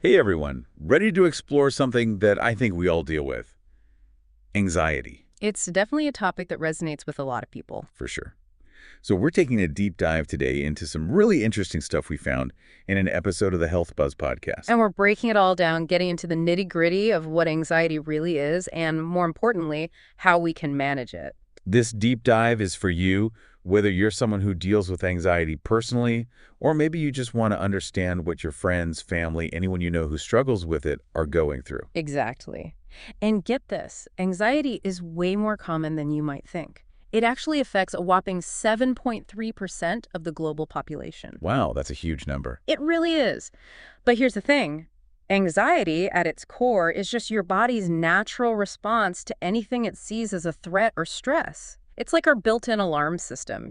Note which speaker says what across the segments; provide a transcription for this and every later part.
Speaker 1: Hey everyone, ready to explore something that I think we all deal with? Anxiety,
Speaker 2: It's definitely a topic that resonates with a lot of people.
Speaker 1: for sure. So we're taking a deep dive today into some really interesting stuff we found in an episode of the Health Buzz podcast.
Speaker 2: And we're breaking it all down, getting into the nitty-gritty of what anxiety really is, and more importantly, how we can manage it.
Speaker 1: This deep dive is for you, whether you're someone who deals with anxiety personally, or maybe you just want to understand what your friends, family, anyone you know who struggles with it are going through.
Speaker 2: Exactly. And get this, anxiety is way more common than you might think. It actually affects a whopping 7.3% of the global population.
Speaker 1: Wow, that's a huge number.
Speaker 2: It really is. But here's the thing. Anxiety, at its core, is just your body's natural response to anything it sees as a threat or stress. It's like our built-in alarm system,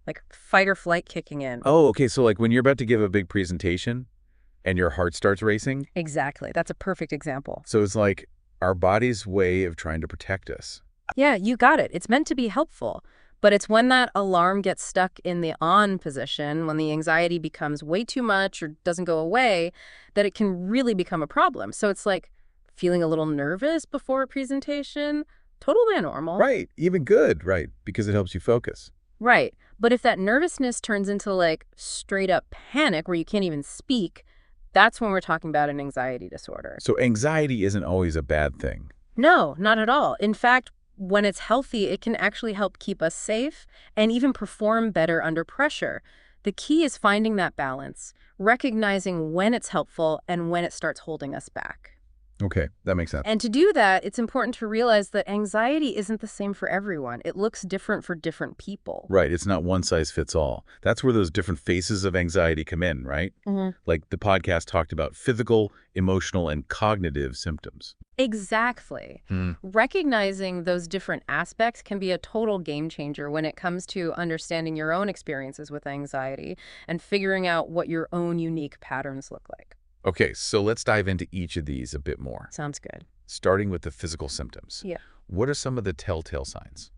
Speaker 2: like fight or flight kicking in.
Speaker 1: Oh, okay, so like when you're about to give a big presentation and your heart starts racing,
Speaker 2: Exactly. That's a perfect example.
Speaker 1: so it's like our body's way of trying to protect us.
Speaker 2: Yeah, you got it. It's meant to be helpful. But it's when that alarm gets stuck in the on position, when the anxiety becomes way too much or doesn't go away, that it can really become a problem. So it's like feeling a little nervous before a presentation, totally normal.
Speaker 1: Right, even good, right, because it helps you focus.
Speaker 2: Right. But if that nervousness turns into like straight up panic where you can't even speak, that's when we're talking about an anxiety disorder.
Speaker 1: So anxiety isn't always a bad thing.
Speaker 2: No, not at all. In fact, when it's healthy, it can actually help keep us safe and even perform better under pressure. The key is finding that balance, recognizing when it's helpful and when it starts holding us back.
Speaker 1: Okay, that makes sense.
Speaker 2: And to do that, it's important to realize that anxiety isn't the same for everyone. It looks different for different people.
Speaker 1: Right, it's not one size fits all. That's where those different phases of anxiety come in, right? Like the podcast talked about physical, emotional, and cognitive symptoms.
Speaker 2: Exactly. Recognizing those different aspects can be a total game changer when it comes to understanding your own experiences with anxiety and figuring out what your own unique patterns look like.
Speaker 1: Okay, so let's dive into each of these a bit more,
Speaker 2: Sounds good.
Speaker 1: starting with the physical symptoms.
Speaker 2: Yeah.
Speaker 1: What are some of the telltale signs?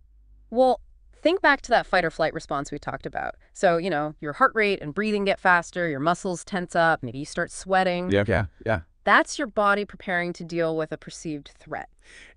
Speaker 2: Well, think back to that fight or flight response we talked about. So, your heart rate and breathing get faster, your muscles tense up, maybe you start sweating.
Speaker 1: Yeah.
Speaker 2: That's your body preparing to deal with a perceived threat.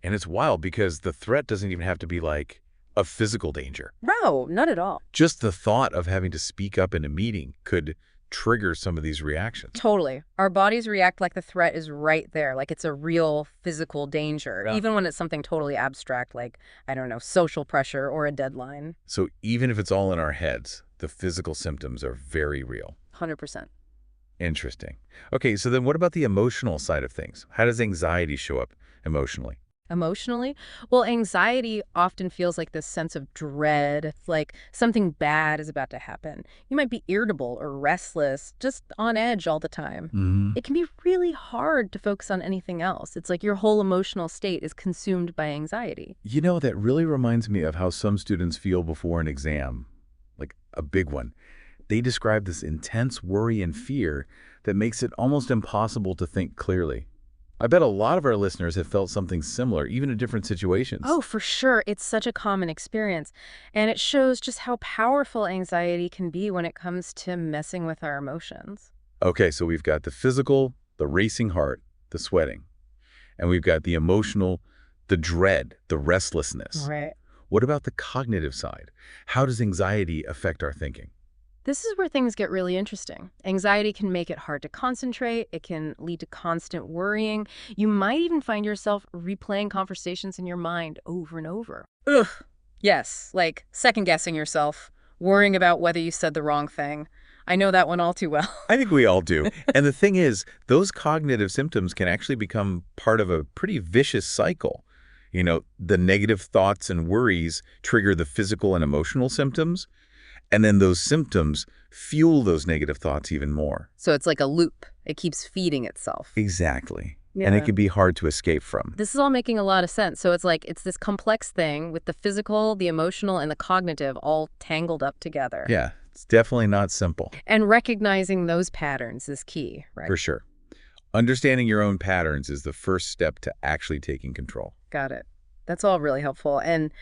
Speaker 1: And it's wild because the threat doesn't even have to be like a physical danger.
Speaker 2: No, not at all.
Speaker 1: Just the thought of having to speak up in a meeting could trigger some of these reactions.
Speaker 2: Totally. Our bodies react like the threat is right there, like it's a real physical danger,
Speaker 1: Yeah.
Speaker 2: even when it's something totally abstract like, I don't know, social pressure or a deadline.
Speaker 1: So even if it's all in our heads, the physical symptoms are very real.
Speaker 2: 100%.
Speaker 1: Interesting. Okay, so then what about the emotional side of things? How does anxiety show up emotionally?
Speaker 2: Emotionally? Well, anxiety often feels like this sense of dread, like something bad is about to happen. You might be irritable or restless, just on edge all the time. It can be really hard to focus on anything else. It's like your whole emotional state is consumed by anxiety.
Speaker 1: You know, that really reminds me of how some students feel before an exam, like a big one. They describe this intense worry and fear that makes it almost impossible to think clearly. I bet a lot of our listeners have felt something similar, even in different situations.
Speaker 2: Oh, for sure. It's such a common experience. And it shows just how powerful anxiety can be when it comes to messing with our emotions.
Speaker 1: Okay, so we've got the physical, the racing heart, the sweating. And we've got the emotional, the dread, the restlessness.
Speaker 2: Right.
Speaker 1: What about the cognitive side? How does anxiety affect our thinking?
Speaker 2: This is where things get really interesting. Anxiety can make it hard to concentrate. It can lead to constant worrying. You might even find yourself replaying conversations in your mind over and over. Ugh. Yes, like second-guessing yourself, worrying about whether you said the wrong thing. I know that one all too well.
Speaker 1: I think we all do. And the thing is, those cognitive symptoms can actually become part of a pretty vicious cycle. You know, the negative thoughts and worries trigger the physical and emotional symptoms, and then those symptoms fuel those negative thoughts even more.
Speaker 2: So it's like a loop. It keeps feeding itself.
Speaker 1: Exactly. And it can be hard to escape from.
Speaker 2: This is all making a lot of sense. So it's this complex thing with the physical, the emotional, and the cognitive all tangled up together.
Speaker 1: Yeah, it's definitely not simple.
Speaker 2: And recognizing those patterns is key, right?
Speaker 1: For sure. Understanding your own patterns is the first step to actually taking control.
Speaker 2: Got it. That's all really helpful. And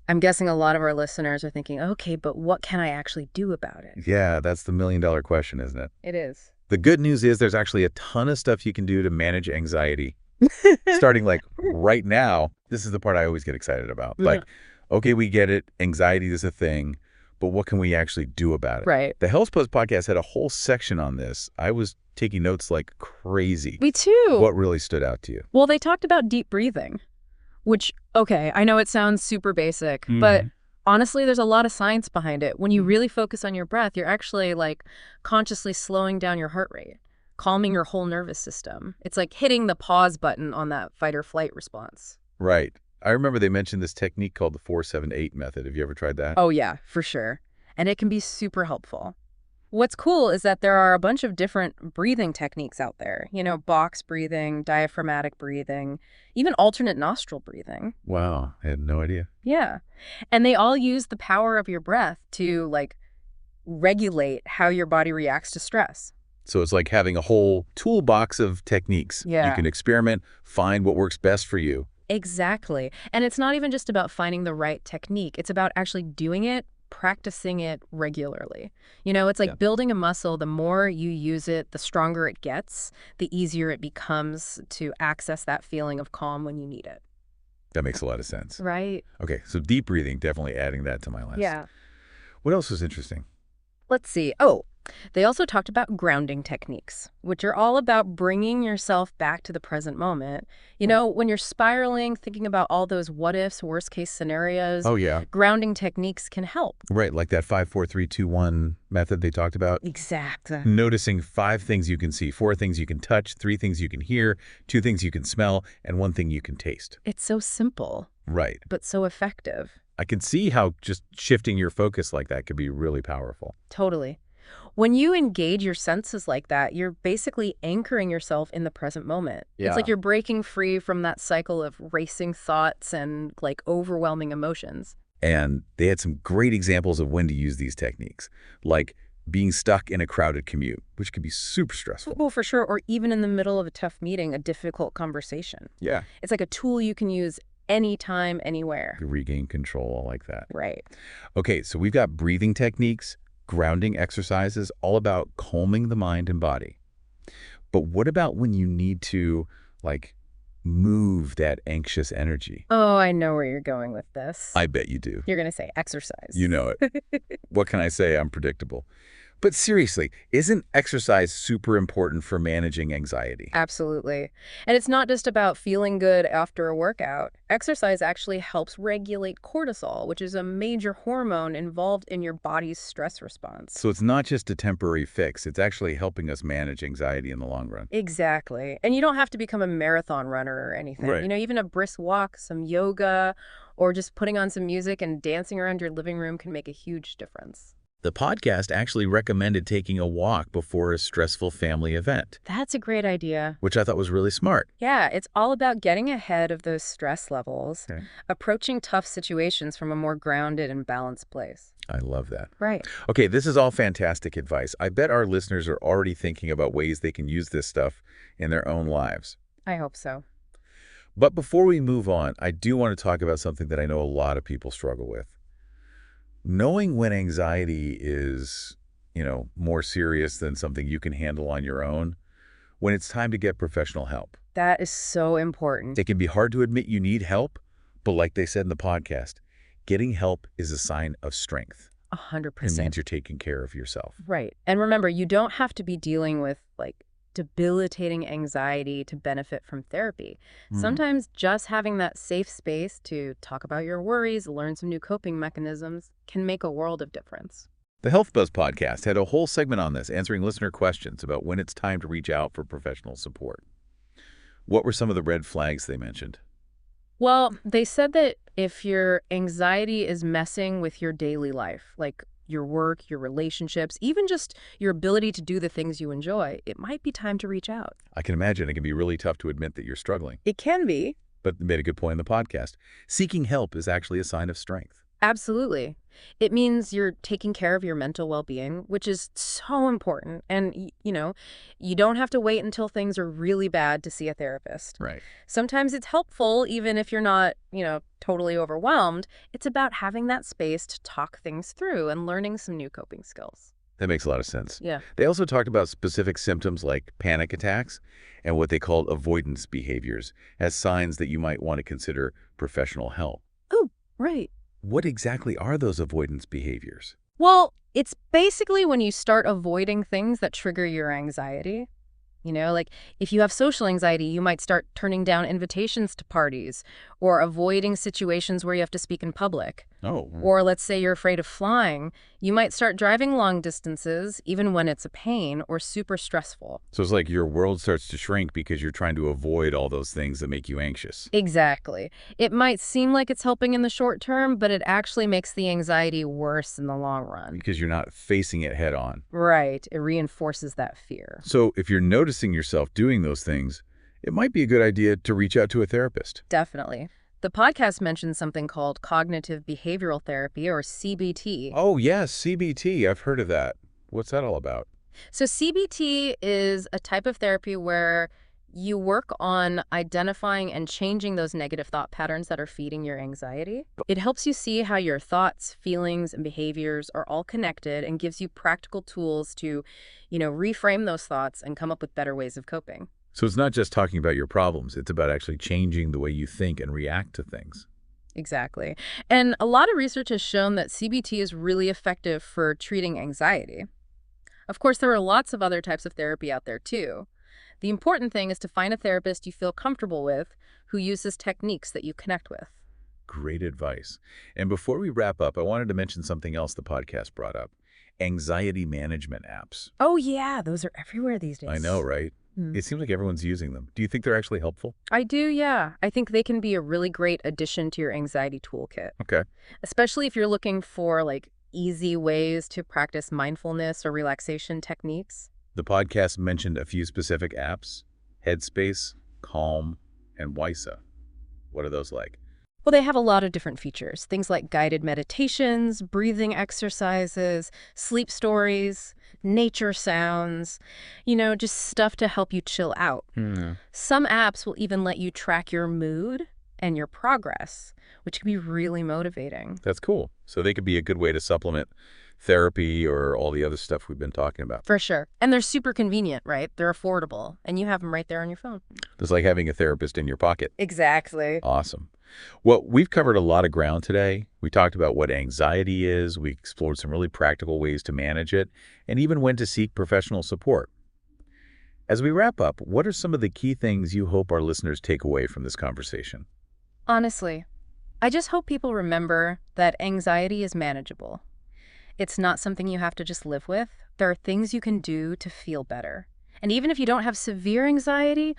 Speaker 2: I'm guessing a lot of our listeners are thinking, okay, but what can I actually do about it?
Speaker 1: Yeah, that's the million-dollar question, isn't it?
Speaker 2: It is.
Speaker 1: The good news is there's actually a ton of stuff you can do to manage anxiety. Starting like right now, this is the part I always get excited about. Like, okay, we get it. Anxiety is a thing, but what can we actually do about it?
Speaker 2: Right.
Speaker 1: The Health Post podcast had a whole section on this. I was taking notes like crazy.
Speaker 2: Me too.
Speaker 1: What really stood out to you?
Speaker 2: Well, they talked about deep breathing, which, okay, I know it sounds super basic, but honestly, there's a lot of science behind it. When you really focus on your breath, you're actually like consciously slowing down your heart rate, calming your whole nervous system. It's like hitting the pause button on that fight or flight response.
Speaker 1: Right. I remember they mentioned this technique called the 4-7-8 method. Have you ever tried that?
Speaker 2: Oh, yeah, for sure. And it can be super helpful. What's cool is that there are a bunch of different breathing techniques out there. You know, box breathing, diaphragmatic breathing, even alternate nostril breathing.
Speaker 1: Wow. I had no idea.
Speaker 2: Yeah. And they all use the power of your breath to, like, regulate how your body reacts to stress.
Speaker 1: So it's like having a whole toolbox of techniques.
Speaker 2: Yeah.
Speaker 1: You can experiment, find what works best for you.
Speaker 2: Exactly. And it's not even just about finding the right technique. It's about actually doing it, practicing it regularly. You know, it's like building a muscle. The more you use it, the stronger it gets, the easier it becomes to access that feeling of calm when you need it.
Speaker 1: That makes a lot of sense.
Speaker 2: Right.
Speaker 1: Okay, so deep breathing, definitely adding that to my list.
Speaker 2: Yeah.
Speaker 1: What else was interesting?
Speaker 2: Let's see. Oh, they also talked about grounding techniques, which are all about bringing yourself back to the present moment. You know, when you're spiraling, thinking about all those what ifs, worst case scenarios,
Speaker 1: Oh, yeah.
Speaker 2: grounding techniques can help.
Speaker 1: Right, like that 5-4-3-2-1 method they talked about.
Speaker 2: Exactly.
Speaker 1: Noticing 5 things you can see, 4 things you can touch, 3 things you can hear, 2 things you can smell, and 1 thing you can taste.
Speaker 2: It's so simple,
Speaker 1: Right.
Speaker 2: but so effective.
Speaker 1: I can see how just shifting your focus like that could be really powerful.
Speaker 2: Totally. When you engage your senses like that, you're basically anchoring yourself in the present moment.
Speaker 1: Yeah.
Speaker 2: It's like you're breaking free from that cycle of racing thoughts and like overwhelming emotions.
Speaker 1: And they had some great examples of when to use these techniques, like being stuck in a crowded commute, which could be super stressful.
Speaker 2: Well, for sure. Or even in the middle of a tough meeting, a difficult conversation.
Speaker 1: Yeah.
Speaker 2: It's like a tool you can use anytime, anywhere.
Speaker 1: Regain control, I like that.
Speaker 2: Right.
Speaker 1: Okay, so we've got breathing techniques, grounding exercises, all about calming the mind and body. But what about when you need to, like, move that anxious energy?
Speaker 2: Oh, I know where you're going with this.
Speaker 1: I bet you do.
Speaker 2: You're going to say exercise.
Speaker 1: You know it. What can I say? I'm predictable. But seriously, isn't exercise super important for managing anxiety?
Speaker 2: Absolutely. And it's not just about feeling good after a workout. Exercise actually helps regulate cortisol, which is a major hormone involved in your body's stress response.
Speaker 1: So it's not just a temporary fix. It's actually helping us manage anxiety in the long run.
Speaker 2: Exactly. And you don't have to become a marathon runner or anything.
Speaker 1: Right.
Speaker 2: You know, even a brisk walk, some yoga, or just putting on some music and dancing around your living room can make a huge difference.
Speaker 1: The podcast actually recommended taking a walk before a stressful family event,
Speaker 2: That's a great idea.
Speaker 1: which I thought was really smart.
Speaker 2: Yeah, it's all about getting ahead of those stress levels,
Speaker 1: Okay.
Speaker 2: approaching tough situations from a more grounded and balanced place.
Speaker 1: I love that.
Speaker 2: Right.
Speaker 1: Okay, this is all fantastic advice. I bet our listeners are already thinking about ways they can use this stuff in their own lives.
Speaker 2: I hope so.
Speaker 1: But before we move on, I do want to talk about something that I know a lot of people struggle with. Knowing when anxiety is, more serious than something you can handle on your own, when it's time to get professional help.
Speaker 2: That is so important.
Speaker 1: It can be hard to admit you need help, but like they said in the podcast, getting help is a sign of strength.
Speaker 2: 100%.
Speaker 1: It means you're taking care of yourself.
Speaker 2: Right. And remember, you don't have to be dealing with like debilitating anxiety to benefit from therapy. Sometimes just having that safe space to talk about your worries, learn some new coping mechanisms can make a world of difference.
Speaker 1: The Health Buzz podcast had a whole segment on this, answering listener questions about when it's time to reach out for professional support. What were some of the red flags they mentioned?
Speaker 2: Well, they said that if your anxiety is messing with your daily life, like your work, your relationships, even just your ability to do the things you enjoy, it might be time to reach out.
Speaker 1: I can imagine it can be really tough to admit that you're struggling,
Speaker 2: It can be.
Speaker 1: but they made a good point in the podcast. Seeking help is actually a sign of strength.
Speaker 2: Absolutely. It means you're taking care of your mental well-being, which is so important. And, you don't have to wait until things are really bad to see a therapist.
Speaker 1: Right.
Speaker 2: Sometimes it's helpful, even if you're not, totally overwhelmed. It's about having that space to talk things through and learning some new coping skills.
Speaker 1: That makes a lot of sense.
Speaker 2: Yeah.
Speaker 1: They also talked about specific symptoms like panic attacks and what they called avoidance behaviors as signs that you might want to consider professional help.
Speaker 2: Oh, right.
Speaker 1: What exactly are those avoidance behaviors?
Speaker 2: Well, it's basically when you start avoiding things that trigger your anxiety. Like if you have social anxiety, you might start turning down invitations to parties or avoiding situations where you have to speak in public.
Speaker 1: Oh,
Speaker 2: Or let's say you're afraid of flying, you might start driving long distances, even when it's a pain or super stressful.
Speaker 1: so it's like your world starts to shrink because you're trying to avoid all those things that make you anxious.
Speaker 2: Exactly. It might seem like it's helping in the short term, but it actually makes the anxiety worse in the long run.
Speaker 1: Because you're not facing it head on.
Speaker 2: Right. It reinforces that fear.
Speaker 1: So if you're noticing yourself doing those things, it might be a good idea to reach out to a therapist.
Speaker 2: Definitely. The podcast mentions something called cognitive behavioral therapy, or CBT.
Speaker 1: Oh, yes, CBT. I've heard of that. What's that all about?
Speaker 2: So CBT is a type of therapy where you work on identifying and changing those negative thought patterns that are feeding your anxiety. It helps you see how your thoughts, feelings, and behaviors are all connected and gives you practical tools to, reframe those thoughts and come up with better ways of coping.
Speaker 1: So it's not just talking about your problems. It's about actually changing the way you think and react to things.
Speaker 2: Exactly. And a lot of research has shown that CBT is really effective for treating anxiety. Of course, there are lots of other types of therapy out there too. The important thing is to find a therapist you feel comfortable with who uses techniques that you connect with.
Speaker 1: Great advice. And before we wrap up, I wanted to mention something else the podcast brought up. Anxiety management apps.
Speaker 2: Oh yeah, those are everywhere these days.
Speaker 1: I know, right?
Speaker 2: Hmm.
Speaker 1: It seems like everyone's using them. Do you think they're actually helpful?
Speaker 2: I do, yeah. I think they can be a really great addition to your anxiety toolkit,
Speaker 1: Okay.
Speaker 2: especially if you're looking for easy ways to practice mindfulness or relaxation techniques.
Speaker 1: The podcast mentioned a few specific apps: Headspace, Calm, and Wysa. What are those like?
Speaker 2: Well, they have a lot of different features, things like guided meditations, breathing exercises, sleep stories, nature sounds, just stuff to help you chill out. Some apps will even let you track your mood and your progress, which can be really motivating.
Speaker 1: That's cool. So they could be a good way to supplement therapy or all the other stuff we've been talking about.
Speaker 2: For sure. And they're super convenient, right? They're affordable, and you have them right there on your phone.
Speaker 1: It's like having a therapist in your pocket.
Speaker 2: Exactly.
Speaker 1: Awesome. Well, we've covered a lot of ground today. We talked about what anxiety is. We explored some really practical ways to manage it, and even when to seek professional support. As we wrap up, what are some of the key things you hope our listeners take away from this conversation?
Speaker 2: Honestly, I just hope people remember that anxiety is manageable. It's not something you have to just live with. There are things you can do to feel better. And even if you don't have severe anxiety,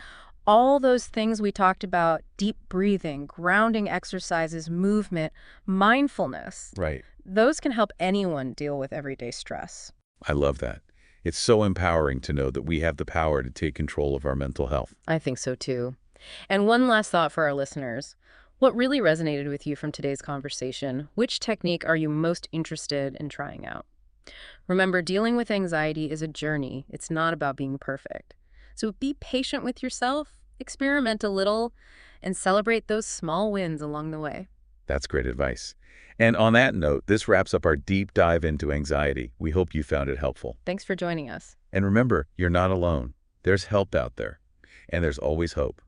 Speaker 2: all those things we talked about, deep breathing, grounding exercises, movement, mindfulness,
Speaker 1: Right.
Speaker 2: those can help anyone deal with everyday stress.
Speaker 1: I love that. It's so empowering to know that we have the power to take control of our mental health.
Speaker 2: I think so too. And one last thought for our listeners. What really resonated with you from today's conversation? Which technique are you most interested in trying out? Remember, dealing with anxiety is a journey. It's not about being perfect. So be patient with yourself, experiment a little, and celebrate those small wins along the way.
Speaker 1: That's great advice. And on that note, this wraps up our deep dive into anxiety. We hope you found it helpful.
Speaker 2: Thanks for joining us.
Speaker 1: And remember, you're not alone. There's help out there, and there's always hope.